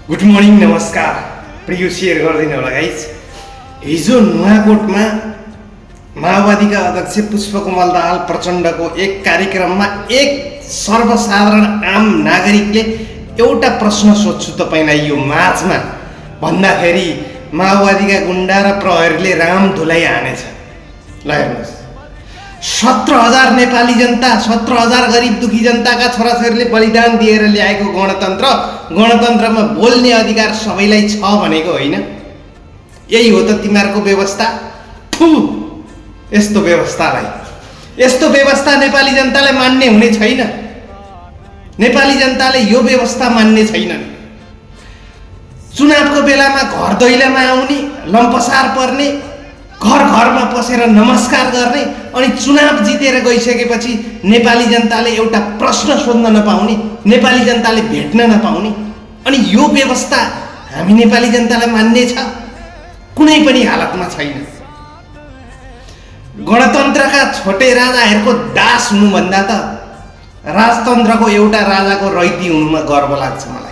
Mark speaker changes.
Speaker 1: Good morning नमस्कार प्रिय share गरिदिनु होला गाइस। हिजो नुवाकोटमा माओवादीका अध्यक्ष पुष्पकमल दाहाल प्रचण्डको एक कार्यक्रममा एक सर्वसाधारण आम नागरिकले एउटा प्रश्न सोध्छु तपाईँलाई यो माझमा भन्दाखेरि माओवादीका गुन्डा र प्रहरीले राम धुलाई हानेछ। ल हेर्नुहोस्, 17,000 नेपाली जनता, 17,000 गरिब दुखी जनताका छोराछोरीले बलिदान दिएर ल्याएको गणतन्त्रमा बोल्ने अधिकार सबैलाई छ भनेको होइन। यही हो त तिमीहरूको व्यवस्था। यस्तो व्यवस्था नेपाली जनताले मान्ने हुने छैन। नेपाली जनताले यो व्यवस्था मान्ने छैनन्। चुनावको बेलामा घर दैलोमा आउने, लम्पसार पर्ने, घर घरमा पसेर नमस्कार गर्ने, अनि चुनाव जितेर गइसकेपछि नेपाली जनताले एउटा प्रश्न सोध्न नपाउने, नेपाली जनताले भेट्न नपाउने, अनि यो व्यवस्था हामी नेपाली जनतालाई मान्ने छ? कुनै पनि हालतमा छैन। गणतन्त्रका छोटे राजाहरूको दास हुनुभन्दा त राजतन्त्रको एउटा राजाको रैती हुनुमा गर्व लाग्छ मलाई।